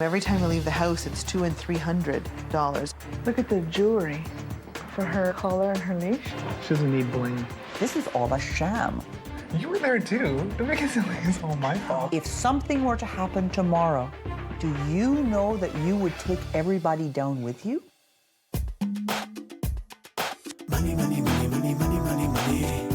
Every time we leave the house, it's $200 and $300. Look at the jewelry for her collar and her leash. She doesn't need bling. This is all a sham. You were there too. Don't make it sound like it's all my fault. If something were to happen tomorrow, do you know that you would take everybody down with you? Money, money, money, money, money, money, money.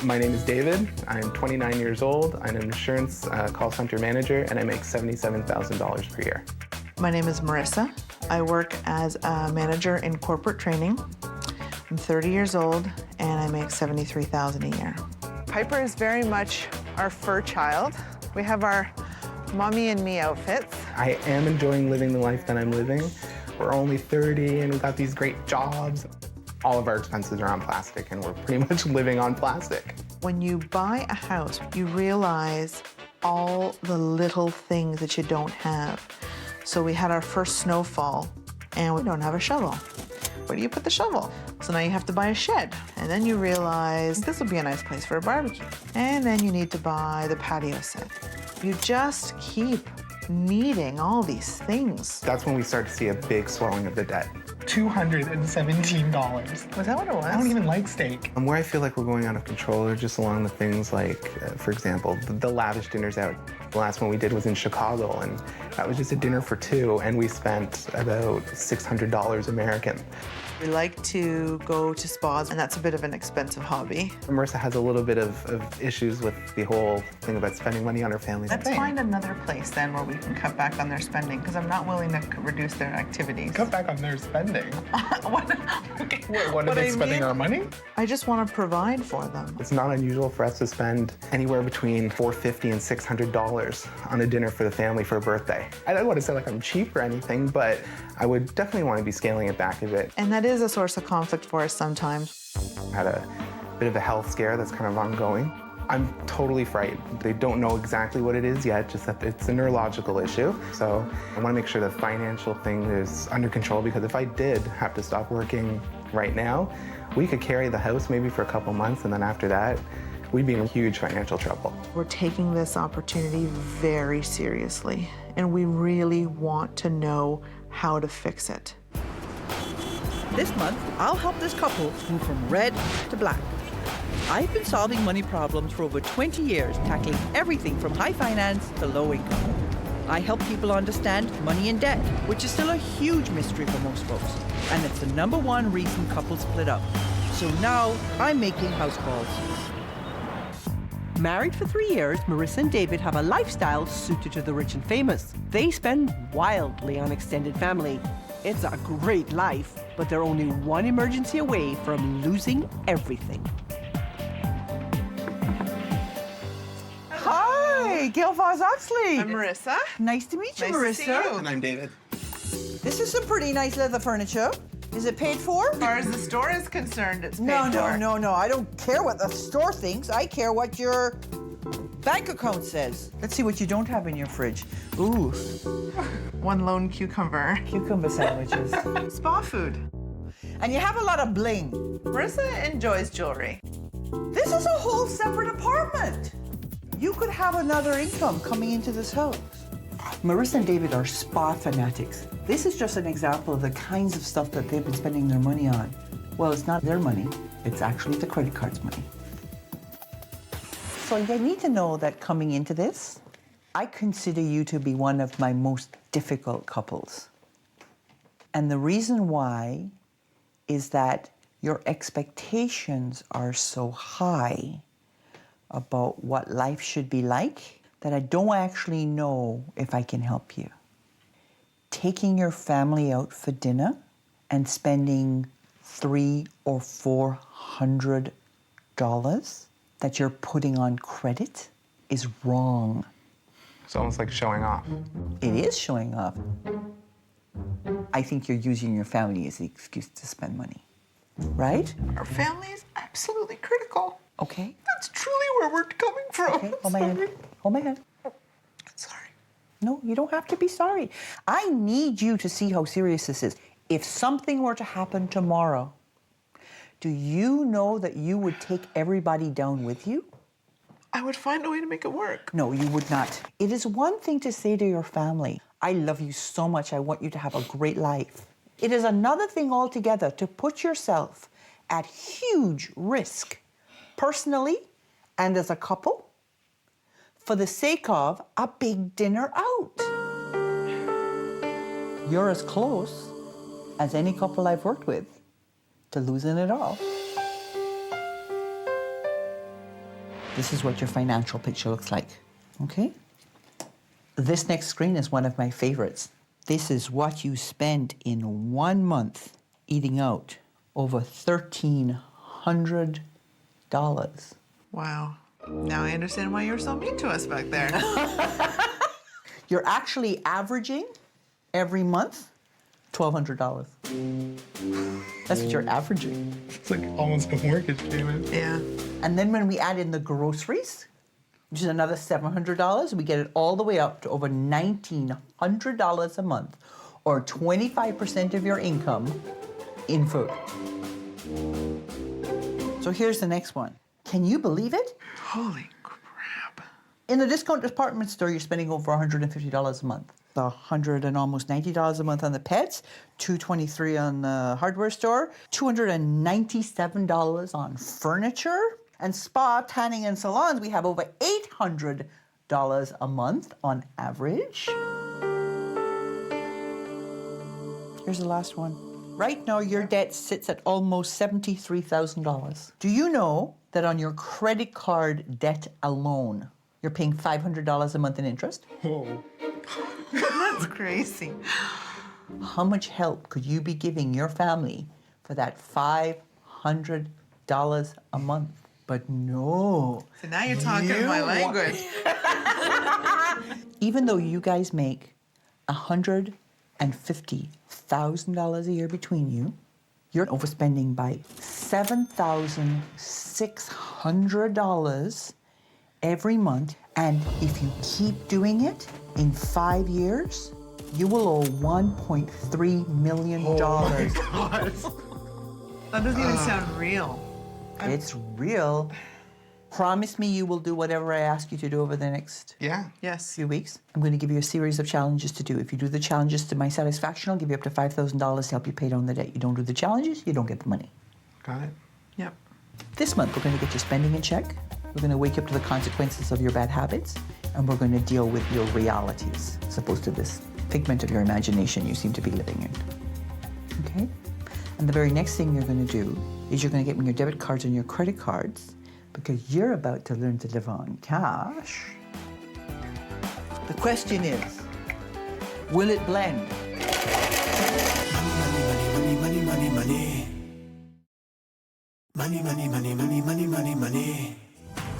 My name is David. I'm 29 years old. I'm an insurance call center manager, and I make $77,000 per year. My name is Marissa. I work as a manager in corporate training. I'm 30 years old, and I make $73,000 a year. Piper is very much our fur child. We have our mommy and me outfits. I am enjoying living the life that I'm living. We're only 30, and we've got these great jobs. All of our expenses are on plastic, and we're pretty much living on plastic. When you buy a house, you realize all the little things that you don't have. So we had our first snowfall, and we don't have a shovel. Where do you put the shovel? So now you have to buy a shed. And then you realize this will be a nice place for a barbecue. And then you need to buy the patio set. You just keep needing all these things. That's when we start to see a big swelling of the debt. $217. Was that what it was? I don't even like steak. And where I feel like we're going out of control are just along the things like, for example, the lavish dinners out. The last one we did was in Chicago, and that was just a dinner for two, and we spent about $600 American. We like to go to spas, and that's a bit of an expensive hobby. Marissa has a little bit of issues with the whole thing about spending money on her family. Let's find another place then where we can cut back on their spending, because I'm not willing to reduce their activities. Cut back on their spending? Okay. What are they spending our money? I just want to provide for them. It's not unusual for us to spend anywhere between $450 and $600 on a dinner for the family for a birthday. I don't want to say like I'm cheap or anything, but I would definitely want to be scaling it back a bit. And that is a source of conflict for us sometimes. I had a bit of a health scare that's kind of ongoing. I'm totally frightened. They don't know exactly what it is yet, just that it's a neurological issue. So I want to make sure the financial thing is under control, because if I did have to stop working right now, we could carry the house maybe for a couple months, and then after that, we'd be in huge financial trouble. We're taking this opportunity very seriously, and we really want to know how to fix it. This month, I'll help this couple move from red to black. I've been solving money problems for over 20 years, tackling everything from high finance to low income. I help people understand money and debt, which is still a huge mystery for most folks. And it's the #1 reason couples split up. So now I'm making house calls. Married for 3 years, Marissa and David have a lifestyle suited to the rich and famous. They spend wildly on extended family. It's a great life, but they're only one emergency away from losing everything. Hi, Gail Oxley. I'm Marissa. Nice to meet you, Nice Marissa. to see you. And I'm David. This is some pretty nice leather furniture. Is it paid for? As far as the store is concerned, it's paid No, for. no. I don't care what the store thinks. I care what your bank account says. Let's see what you don't have in your fridge. Ooh, One lone cucumber. cucumber sandwiches. Spa food. And you have a lot of bling. Marissa enjoys jewelry. This is a whole separate apartment. You could have another income coming into this house. Marissa and David are spa fanatics. This is just an example of the kinds of stuff that they've been spending their money on. Well, it's not their money. It's actually the credit card's money. So you need to know that coming into this, I consider you to be one of my most difficult couples. And the reason why is that your expectations are so high about what life should be like that I don't actually know if I can help you. Taking your family out for dinner and spending $300 or $400 that you're putting on credit is wrong. It's almost like showing off. It is showing off. I think you're using your family as the excuse to spend money, right? Our family is absolutely critical. Okay. That's truly where we're coming from. Okay, hold my hand. Hold my hand. Sorry. No, you don't have to be sorry. I need you to see how serious this is. If something were to happen tomorrow, do you know that you would take everybody down with you? I would find a way to make it work. No, you would not. It is one thing to say to your family, I love you so much, I want you to have a great life. It is another thing altogether to put yourself at huge risk, personally and as a couple, for the sake of a big dinner out. You're as close as any couple I've worked with to losing it all. This is what your financial picture looks like, okay? This next screen is one of my favorites. This is what you spend in 1 month eating out, over $1,300. Wow. Now I understand why you were so mean to us back there. You're actually averaging every month $1,200. That's what you're averaging. It's like almost a mortgage payment. Yeah. And then when we add in the groceries, which is another $700, we get it all the way up to over $1,900 a month, or 25% of your income in food. So here's the next one. Can you believe it? Holy crap. In the discount department store, you're spending over $150 a month. $100 and almost $90 a month on the pets, $223 on the hardware store, $297 on furniture, and spa, tanning, and salons, we have over $800 a month on average. Here's the last one. Right now, your debt sits at almost $73,000. Do you know that on your credit card debt alone, you're paying $500 a month in interest? Whoa. That's crazy. How much help could you be giving your family for that $500 a month? But no. So now you're talking my language. Even though you guys make $150,000 a year between you, you're overspending by $7,600 every month. And if you keep doing it, in 5 years, you will owe $1.3 million. Oh my God. That doesn't even sound real. It's real. Promise me you will do whatever I ask you to do over the next Yeah. Yes. few weeks. I'm going to give you a series of challenges to do. If you do the challenges to my satisfaction, I'll give you up to $5,000 to help you pay down the debt. You don't do the challenges, you don't get the money. Got it. Yep. This month, we're going to get your spending in check. We're going to wake you up to the consequences of your bad habits, and we're going to deal with your realities, as opposed to this figment of your imagination you seem to be living in. Okay? And the very next thing you're going to do is you're going to get me your debit cards and your credit cards, because you're about to learn to live on cash. The question is, will it blend? Money, money, money, money. Money, money, money, money, money, money, money.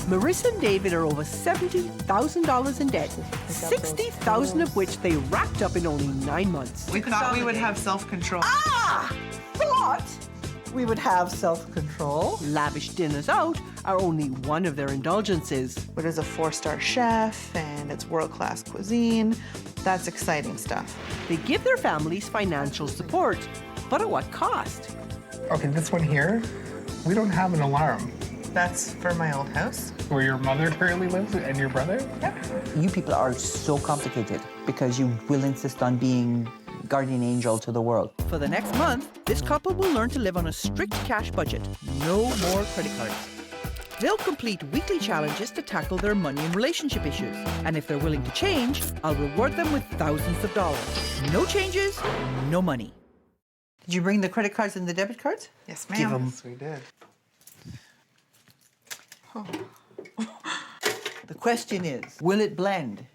Marissa and David are over $70,000 in debt, $60,000 of which they racked up in only 9 months. We thought we would have self-control. Thought we would have self-control. Lavish dinners out are only one of their indulgences. But as a 4-star chef and it's world-class cuisine, that's exciting stuff. They give their families financial support, but at what cost? Okay, this one here, we don't have an alarm. That's for my old house. Where your mother currently lives and your brother? You people are so complicated because you will insist on being guardian angel to the world. For the next month, this couple will learn to live on a strict cash budget. No more credit cards. They'll complete weekly challenges to tackle their money and relationship issues. And if they're willing to change, I'll reward them with thousands of dollars. No changes, no money. Did you bring the credit cards and the debit cards? Yes, Give ma'am. 'em. Yes, we did. The question is, will it blend?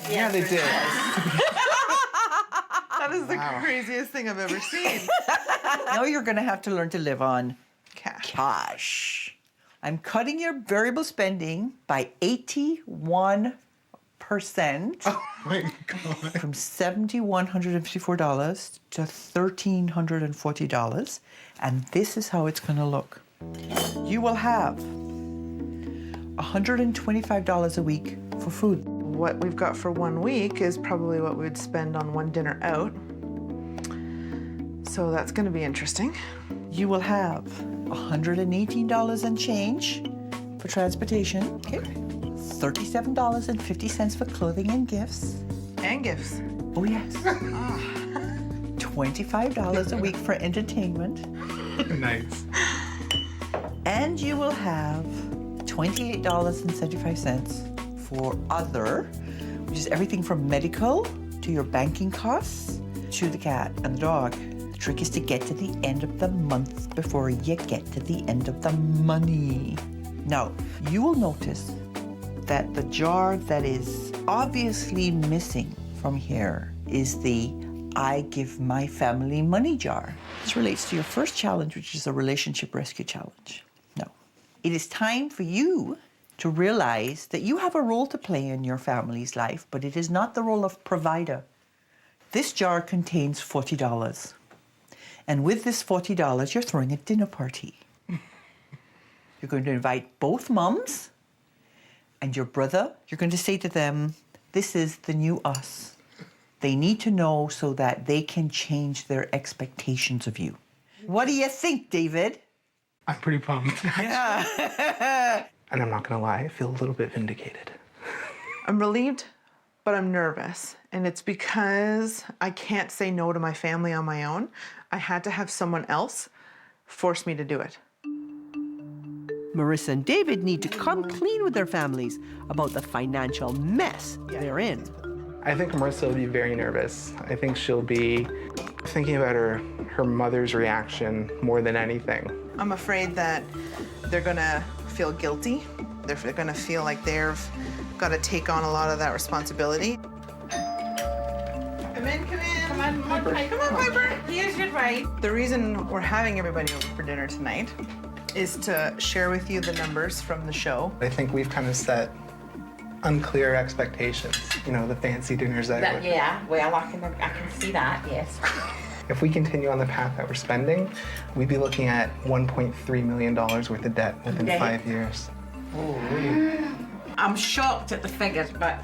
Yeah, they did. That is the craziest thing I've ever seen. Now you're going to have to learn to live on Cash. cash. I'm cutting your variable spending by 81%. Oh my God. From $7,154 to $1,340. And this is how it's going to look. You will have $125 a week for food. What we've got for 1 week is probably what we would spend on one dinner out. So that's going to be interesting. You will have $118 and change for transportation. Okay. $37.50 for clothing and gifts. And gifts. Oh, yes. $25 a week for entertainment. Nice. And you will have $28.75 for other, which is everything from medical to your banking costs to the cat and the dog. The trick is to get to the end of the month before you get to the end of the money. Now, you will notice that the jar that is obviously missing from here is the I give my family money jar. This relates to your first challenge, which is a relationship rescue challenge. Now, it is time for you to realize that you have a role to play in your family's life, but it is not the role of provider. This jar contains $40. And with this $40, you're throwing a dinner party. You're going to invite both mums and your brother. You're going to say to them, this is the new us. They need to know so that they can change their expectations of you. What do you think, David? I'm pretty pumped. Yeah. And I'm not gonna lie, I feel a little bit vindicated. I'm relieved, but I'm nervous. And it's because I can't say no to my family on my own. I had to have someone else force me to do it. Marissa and David need to come clean with their families about the financial mess they're in. I think Marissa will be very nervous. I think she'll be thinking about her mother's reaction more than anything. I'm afraid that they're gonna feel guilty. They're gonna feel like they've got to take on a lot of that responsibility. Come in, come in. Come on, Piper. Come on, Piper. Here's your ride. The reason we're having everybody over for dinner tonight is to share with you the numbers from the show. I think we've kind of set unclear expectations. You know, the fancy dinners out. Yeah, well, I can see that, yes. If we continue on the path that we're spending, we'd be looking at $1.3 million worth of debt within 5 years. I'm shocked at the figures, but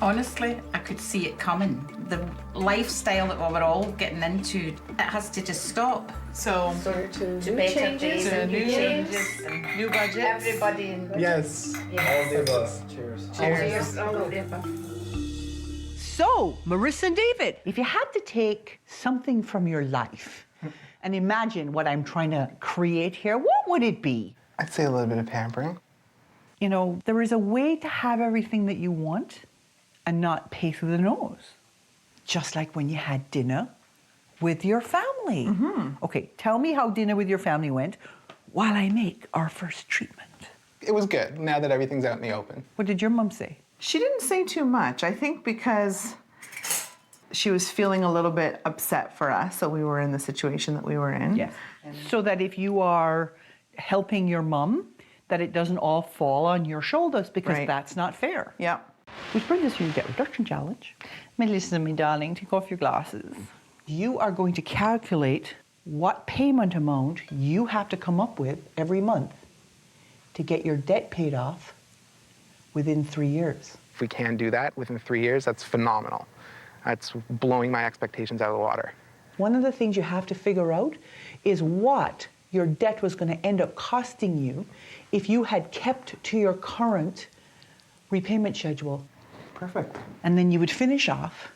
honestly, I could see it coming. The lifestyle that we're all getting into, it has to just stop. So, To better changes, days and new new changes and new budgets. everybody in Yes. Cheers. All of the above. So, Marissa and David, if you had to take something from your life and imagine what I'm trying to create here, what would it be? I'd say a little bit of pampering. You know, there is a way to have everything that you want and not pay through the nose. Just like when you had dinner with your family. Okay, tell me how dinner with your family went while I make our first treatment. It was good, now that everything's out in the open. What did your mom say? She didn't say too much. I think because she was feeling a little bit upset for us, so we were in the situation that we were in. Yes. So that if you are helping your mom, that it doesn't all fall on your shoulders, because Right. that's not fair. Yeah. Which brings us to your debt reduction challenge. Listen to me, darling, take off your glasses. You are going to calculate what payment amount you have to come up with every month to get your debt paid off within 3 years. If we can do that within 3 years, that's phenomenal. That's blowing my expectations out of the water. One of the things you have to figure out is what your debt was going to end up costing you if you had kept to your current repayment schedule. Perfect. And then you would finish off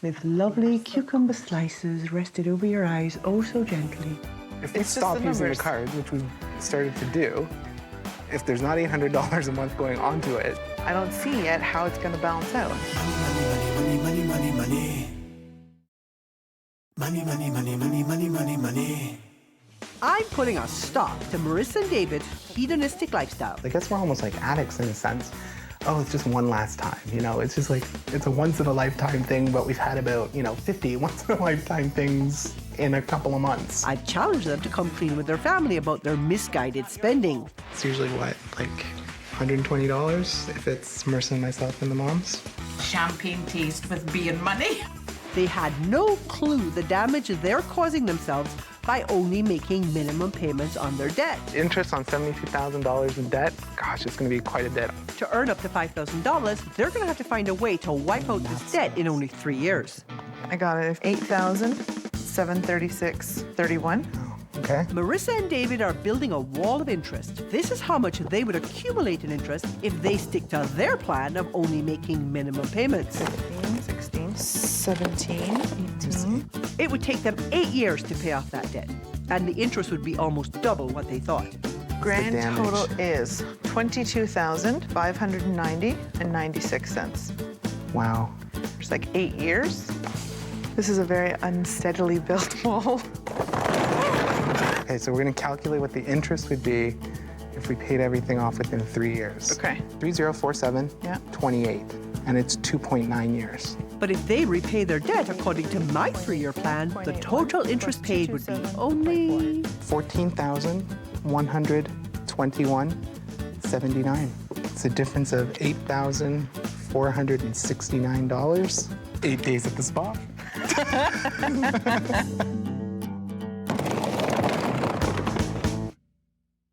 with lovely cucumber slices rested over your eyes oh so gently. If we It's just stop the using the numbers. cards, which we've started to do, if there's not $800 a month going onto it, I don't see yet how it's going to balance out. Money, money, money, money, money. Money, money, money, money, money, money, money. I'm putting a stop to Marissa and David's hedonistic lifestyle. I guess we're almost like addicts in a sense. Oh, it's just one last time, you know? It's just like, it's a once-in-a-lifetime thing, but we've had about, 50 once-in-a-lifetime things in a couple of months. I've challenged them to come clean with their family about their misguided spending. It's usually what, like $120 if it's Marissa and myself and the moms? Champagne taste with beer money. They had no clue the damage they're causing themselves by only making minimum payments on their debt. Interest on $72,000 in debt, gosh, it's going to be quite a bit. To earn up to $5,000, they're going to have to find a way to wipe out this debt in only 3 years. I got it. 8,736.31. Okay. Marissa and David are building a wall of interest. This is how much they would accumulate in interest if they stick to their plan of only making minimum payments. 15, 16, 17, 18. It would take them 8 years to pay off that debt, and the interest would be almost double what they thought. Grand damage? total is $22,590.96. Wow. It's like 8 years. This is a very unsteadily built wall. Okay, so we're going to calculate what the interest would be if we paid everything off within 3 years. Okay. 3047, Yeah. 28, and it's 2.9 years. But if they repay their debt according to my 3-year plan, the total interest paid would be only $14,121.79. It's a difference of $8,469. 8 days at the spa.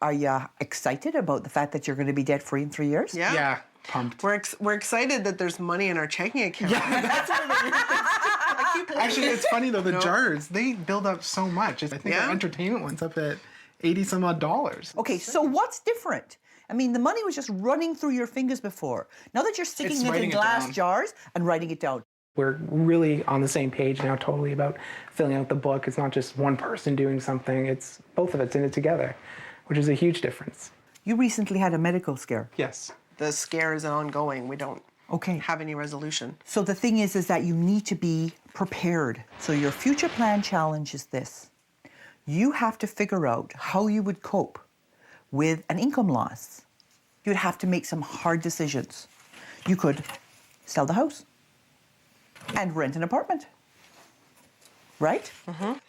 Are you excited about the fact that you're going to be debt-free in 3 years? Yeah. Pumped. We're excited that there's money in our checking account. That's one of the weird things. I keep Actually, it's funny though, the jars, they build up so much. I think Yeah? our entertainment one's up at 80 some odd dollars. Okay, so what's different? I mean, the money was just running through your fingers before. Now that you're sticking It's it in writing it glass down. jars and writing it down. We're really on the same page now, totally about filling out the book. It's not just one person doing something, it's both of us in it together, which is a huge difference. You recently had a medical scare. Yes. The scare is ongoing. We don't Okay. have any resolution. So the thing is that you need to be prepared. So your future plan challenge is this. You have to figure out how you would cope with an income loss. You'd have to make some hard decisions. You could sell the house and rent an apartment, right?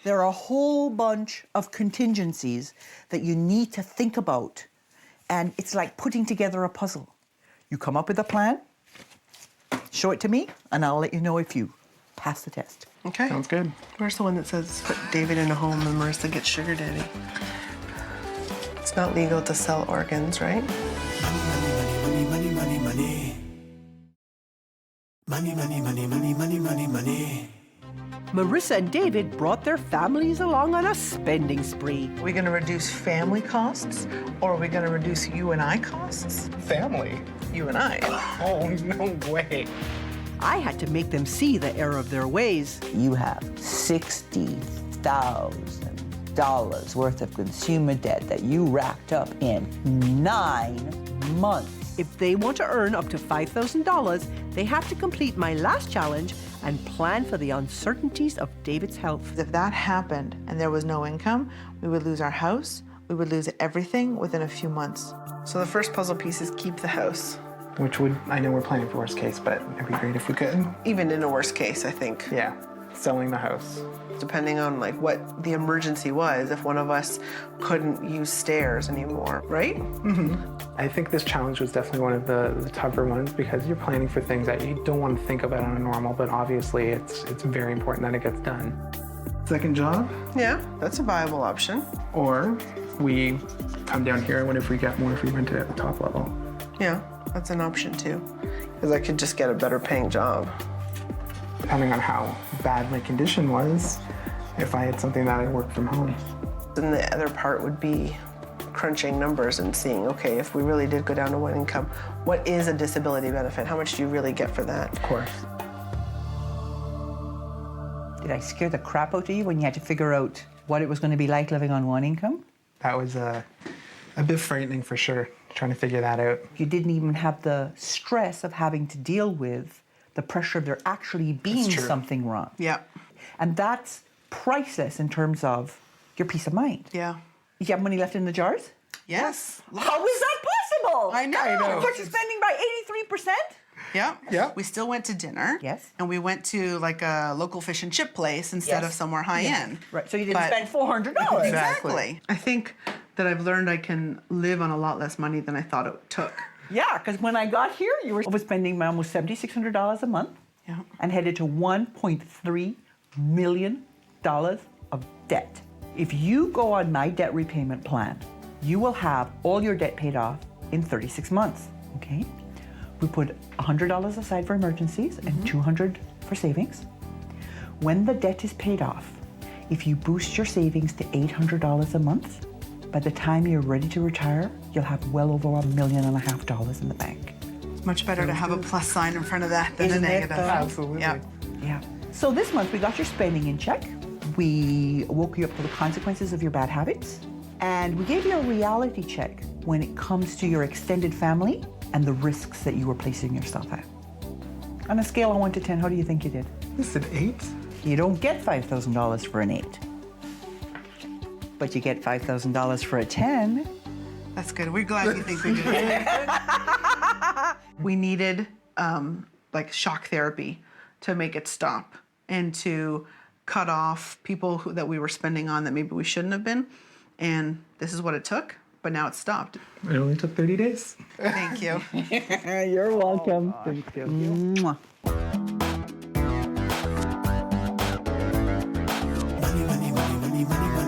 There are a whole bunch of contingencies that you need to think about, and it's like putting together a puzzle. You come up with a plan, show it to me, and I'll let you know if you pass the test. Okay. Sounds good. Where's the one that says put David in a home and Marissa gets sugar daddy? It's not legal to sell organs, right? Money, money, money, money. Money, money, money, money, money, money, money. Marissa and David brought their families along on a spending spree. Are we going to reduce family costs, or are we going to reduce you and I costs? Family? You and I. Oh, no way. I had to make them see the error of their ways. You have $60,000 worth of consumer debt that you racked up in 9 months. If they want to earn up to $5,000, they have to complete my last challenge and plan for the uncertainties of David's health. If that happened and there was no income, we would lose our house, we would lose everything within a few months. So the first puzzle piece is keep the house. Which would, I know we're planning for worst case, but it'd be great if we could. Even in a worst case, I think. Yeah, selling the house. Depending on like what the emergency was, if one of us couldn't use stairs anymore, right? I think this challenge was definitely one of the tougher ones because you're planning for things that you don't want to think about on a normal, but obviously it's very important that it gets done. Second job, Yeah, that's a viable option. or we come down here and what if we get more if we rent it at the top level? Yeah, that's an option too. Because I could just get a better paying job. Depending on how bad my condition was, if I had something that I worked from home. Then the other part would be crunching numbers and seeing, okay, if we really did go down to one income, what is a disability benefit? How much do you really get for that? Of course. Did I scare the crap out of you when you had to figure out what it was going to be like living on one income? That was a bit frightening for sure, trying to figure that out. You didn't even have the stress of having to deal with the pressure of there actually being true. something wrong. Yeah. And that's priceless in terms of your peace of mind. Yeah. You have money left in the jars? Yes. How is that possible? I know. But you're spending by 83%? Yeah. Yeah. We still went to dinner. Yes. And we went to like a local fish and chip place instead Yes. of somewhere high end. Right, so you didn't But- spend $400. Exactly. I think that I've learned I can live on a lot less money than I thought it took. Yeah, because when I got here, you were overspending by almost $7,600 a month. Yeah. And headed to $1.3 million of debt. If you go on my debt repayment plan, you will have all your debt paid off in 36 months, okay? We put $100 aside for emergencies and $200 for savings. When the debt is paid off, if you boost your savings to $800 a month, by the time you're ready to retire, you'll have well over $1.5 million in the bank. Much better to have a plus sign in front of that than Isn't a it, negative. though? Absolutely. Yeah. Yeah. So this month we got your spending in check. We woke you up to the consequences of your bad habits. And we gave you a reality check when it comes to your extended family and the risks that you were placing yourself at. On a scale of 1 to 10, how do you think you did? This is an 8? You don't get $5,000 for an 8. But you get $5,000 for a 10. That's good. We're glad you think we did it. We needed like shock therapy to make it stop and to cut off people that we were spending on that maybe we shouldn't have been. And this is what it took, but now it's stopped. It only took 30 days. Thank you. You're welcome. Thank you. Mwah. Money, money, money, money, money, money.